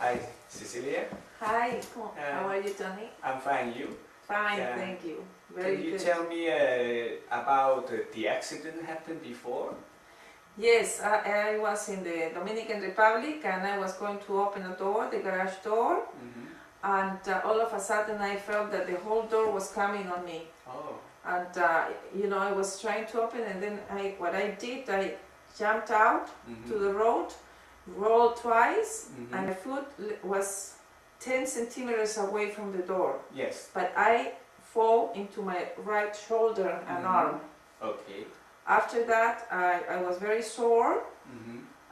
Hi, Cecilia. Hi, how are you, Tony? I'm fine. You? Fine, thank you. Very Can you good. tell me about the accident happened before? Yes, I was in the Dominican Republic and I was going to open a door, the garage door, and all of a sudden I felt that the whole door was coming on me. Oh. And I was trying to open, and then what I did, I jumped out to the road, rolled twice, and my foot was 10 centimeters away from the door. Yes. But I fall into my right shoulder and arm. Okay. After that, I was very sore,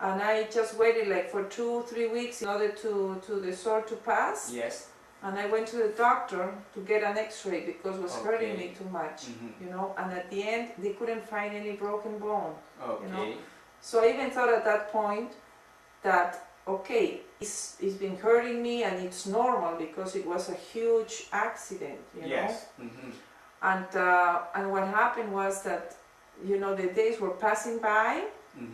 and I just waited like for 2-3 weeks in order to the sore to pass. Yes. And I went to the doctor to get an x-ray because it was hurting me too much, and at the end they couldn't find any broken bone. Okay. So I even thought at that point that, okay, it's been hurting me and it's normal because it was a huge accident, Yes. And what happened was that, the days were passing by,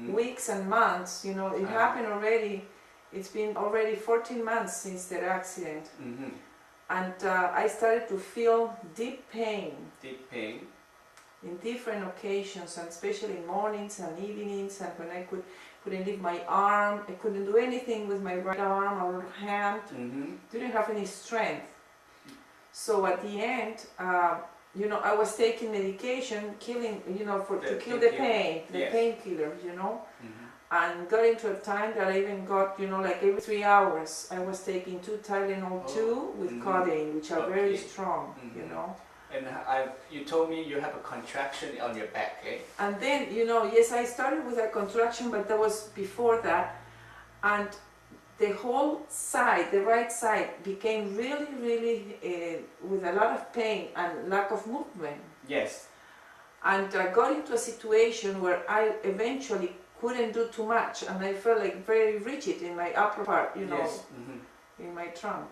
weeks and months, it happened already. It's been already 14 months since that accident. And I started to feel deep pain. Deep pain. In different occasions, and especially in mornings and evenings, and when I couldn't lift my arm, I couldn't do anything with my right arm or hand, didn't have any strength. So at the end, I was taking medication, to kill the pain, the painkillers, and got into a time that I even got, like every 3 hours, I was taking 2 Tylenol 2 with codeine, which are very strong, And you told me you have a contraction on your back, eh? And then, yes, I started with a contraction, but that was before that. And the whole side, the right side, became really, really with a lot of pain and lack of movement. Yes. And I got into a situation where I eventually couldn't do too much, and I felt like very rigid in my upper part, Yes. in my trunk.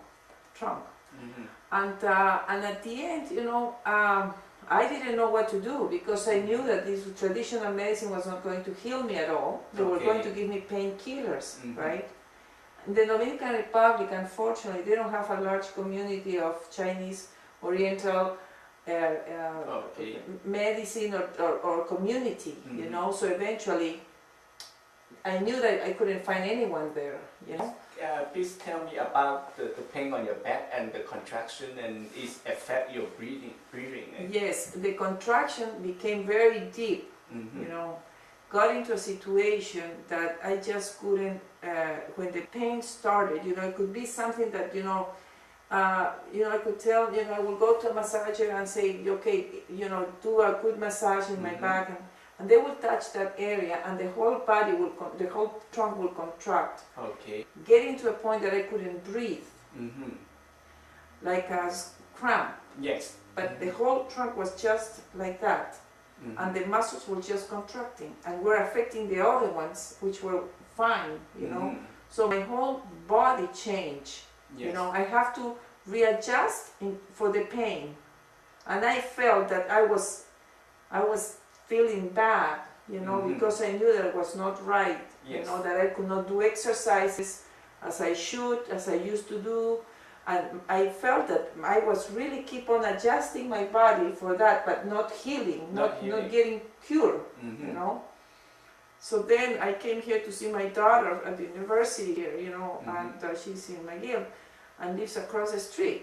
And at the end, I didn't know what to do because I knew that this traditional medicine was not going to heal me at all. They were going to give me painkillers, right? In the Dominican Republic, unfortunately, they don't have a large community of Chinese Oriental medicine or community, so eventually I knew that I couldn't find anyone there, Please tell me about the pain on your back and the contraction, and it affect your breathing. Yes, the contraction became very deep, got into a situation that I just couldn't, when the pain started, it could be something that, I could tell, I will go to a massager and say, okay, do a good massage in my back, and they will touch that area, and the whole body the whole trunk will contract. Okay. Getting to a point that I couldn't breathe, like a cramp. Yes. But the whole trunk was just like that, and the muscles were just contracting, and were affecting the other ones, which were fine, So my whole body changed. Yes. I have to readjust for the pain, and I felt that I was feeling bad, because I knew that it was not right, that I could not do exercises as I should, as I used to do, and I felt that I was really keep on adjusting my body for that, but not healing, not getting cured, So then I came here to see my daughter at the university here, and she's in McGill and lives across the street,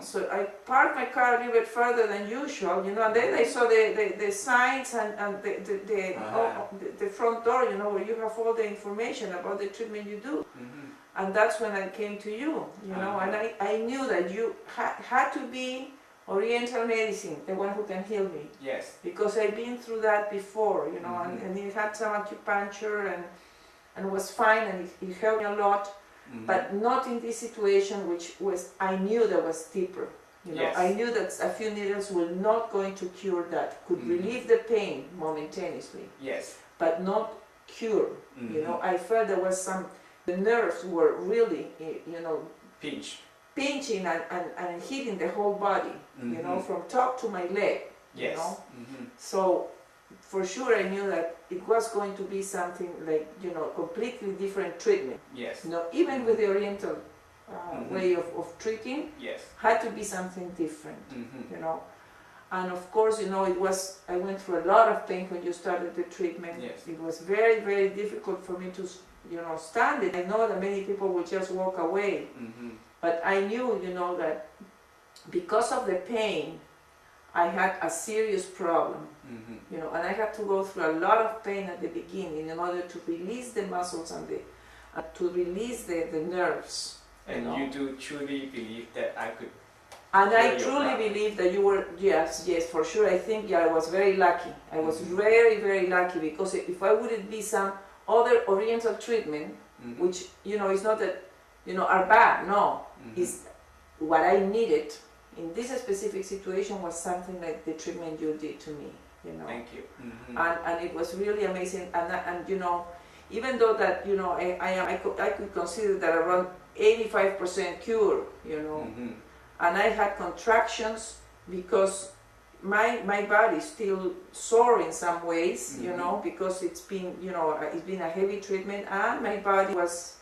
So I parked my car a little bit further than usual, and then I saw the signs and the front door, where you have all the information about the treatment you do. And that's when I came to you, and I knew that you had to be Oriental medicine, the one who can heal me. Yes. Because I've been through that before, and it had some acupuncture and was fine, and it helped me a lot. But not in this situation, which I knew that was deeper. I knew that a few needles were not going to cure that. Could relieve the pain momentaneously. Yes. But not cure. I felt there was the nerves were really, pinching and hitting the whole body. From top to my leg. Yes. So for sure I knew that it was going to be something like, completely different treatment. Yes. Even with the Oriental way of treating, Yes. had to be something different, Mm-hmm. you know. And of course, you know, I went through a lot of pain when you started the treatment. Yes. It was very, very difficult for me to, you know, stand it. I know that many people will just walk away, Mm-hmm. but I knew, you know, that because of the pain, I had a serious problem, Mm-hmm. you know, and I had to go through a lot of pain at the beginning in order to release the muscles and to release the nerves. And know. you do truly believe that I could. And I Cure your truly problem. believe that you were, yes, for sure. I think, yeah, I was very lucky. I was Mhm. very, very lucky, because if I wouldn't be some other oriental treatment, Mm-hmm. which, you know, it's not that, you know, are bad, no. Mm-hmm. It's what I needed in this specific situation was something like the treatment you did to me, you know. Thank you. Mm-hmm. And it was really amazing. And you know, even though that, you know, I could consider that around 85% cure, you know. Mm-hmm. And I had contractions because my body is still sore in some ways, you know, because it's been, you know, it's been a heavy treatment, and my body was,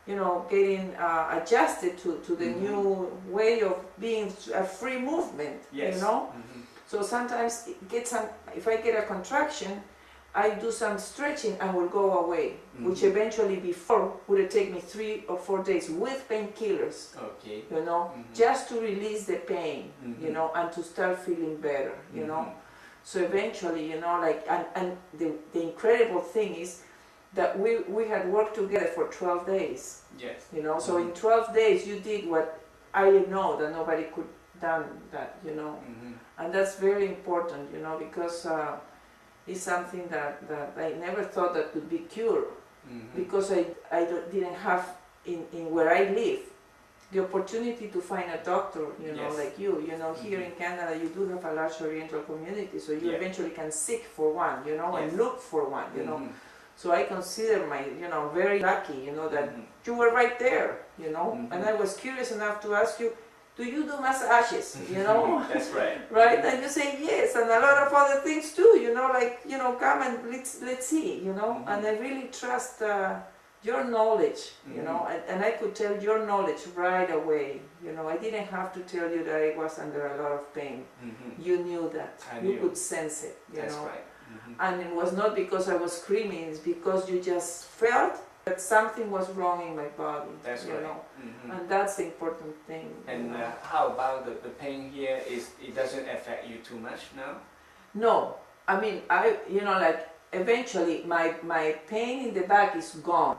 you know, getting adjusted to the new way of being a free movement, Yes. you know. Mm-hmm. So sometimes if I get a contraction, I do some stretching and will go away, which eventually before would take me 3 or 4 days with painkillers, Okay. you know, just to release the pain, you know, and to start feeling better, you know. So eventually, you know, like, and the incredible thing is that we had worked together for 12 days, Yes. you know. So in 12 days you did what I know that nobody could done that, you know. And that's very important, you know, because it's something that I never thought that could be cured, because I didn't have in where I live the opportunity to find a doctor, you know, Yes. like you know, here in Canada you do have a large Oriental community, so you Yeah. eventually can seek for one, you know, Yes. and look for one, you know. So I consider you know, very lucky, you know, that you were right there, you know. And I was curious enough to ask you, do you do massages, you know? That's right. Right? And you say yes, and a lot of other things too, you know, like, you know, come and let's see, you know. And I really trust your knowledge, you know, and I could tell your knowledge right away, you know. I didn't have to tell you that I was under a lot of pain. You knew that. I You knew. could sense it, you That's know. right. And it was not because I was screaming, it's because you just felt that something was wrong in my body. That's you right. know. And that's the important thing. And you know. how about the pain here? It doesn't affect you too much now? No, I mean, you know, like, eventually my pain in the back is gone.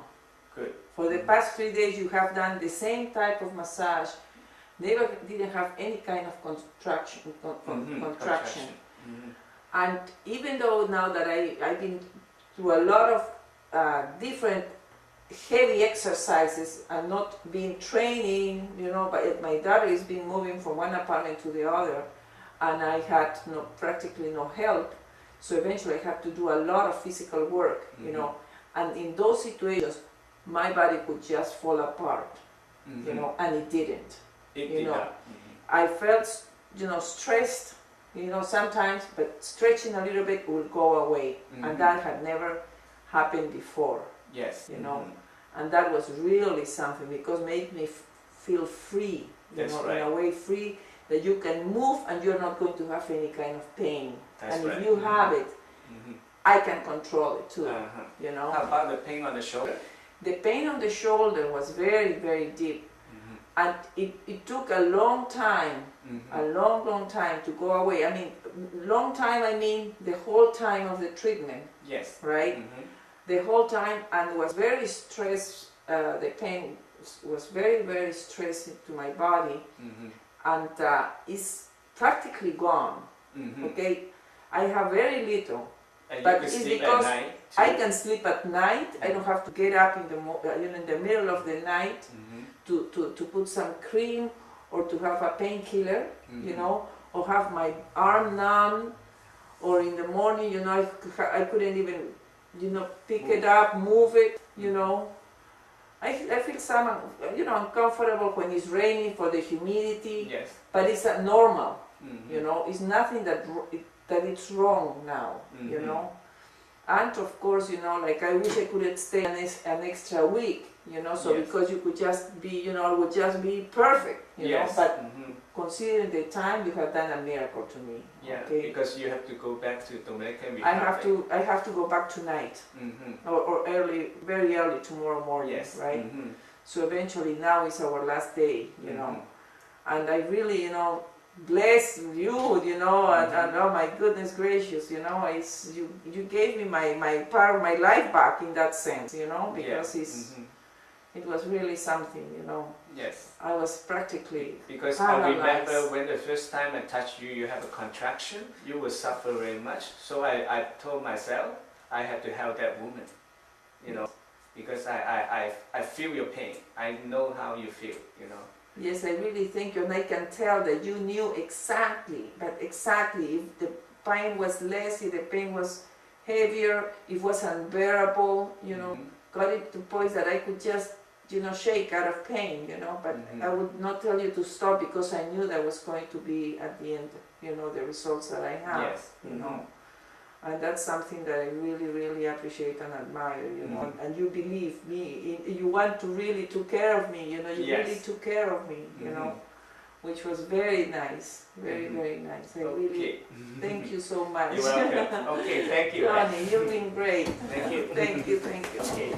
Good. For the past 3 days you have done the same type of massage, never didn't have any kind of contraction. And even though now that I've been through a lot of different heavy exercises and not been training, you know, but my daughter has been moving from one apartment to the other, and I had practically no help, so eventually I had to do a lot of physical work, you know, and in those situations my body could just fall apart, you know, and it didn't. It you did know. not. I felt, you know, stressed, you know, sometimes, but stretching a little bit will go away, and that had never happened before. Yes. You know, and that was really something, because it made me feel free, you That's know, right. in a way free, that you can move and you're not going to have any kind of pain. That's and right. if you have it, I can control it too, you know. How about the pain on the shoulder? The pain on the shoulder was very, very deep, and it took a long time, a long time to go away. I mean, long time, I mean the whole time of the treatment. Yes. Right? The whole time, and was very stressed, the pain was very, very stressing to my body, and it's practically gone, okay? I have very little, And but you can it's sleep because at night I too? can sleep at night. I don't have to get up in the middle of the night to put some cream or to have a painkiller, you know, or have my arm numb, or in the morning, you know, I couldn't even, you know, pick it up, move it, you know. I feel some, you know, uncomfortable when it's raining for the humidity, Yes. but it's normal, you know. It's nothing that it's wrong now, you know. And of course, you know, like, I wish I could stay an extra week, you know, so Yes. because you could just be, you know, it would just be perfect, you Yes. know, but Mhm. considering the time, you have done a miracle to me. Yeah, okay? because you have to go back to Dominican I Republic. have to go back tonight, or early, very early tomorrow morning, Yes. right? So eventually now is our last day, you know, and I really, you know, bless you, you know, and oh my goodness gracious, you know, it's you gave me my part of my life back in that sense, you know, because it was really something, you know. Yes. I was practically Because paralyzed. I remember when the first time I touched you, you have a contraction, you will suffer very much. So I told myself I have to help that woman, you know, because I feel your pain. I know how you feel, you know. Yes, I really thank you, and I can tell that you knew exactly, but exactly, if the pain was less, if the pain was heavier, if it was unbearable, you know, got it to points that I could just, you know, shake out of pain, you know, but I would not tell you to stop because I knew that was going to be at the end, you know, the results that I have, Yes. you know. And that's something that I really, really appreciate and admire, you know. And you believe me, you want to really took care of me, you know, you really took care of me, you know, which was very nice, very, very nice. I really thank you so much. You're welcome. Okay, thank you. Johnny, you've been great. Thank you. Thank you, thank you. Okay.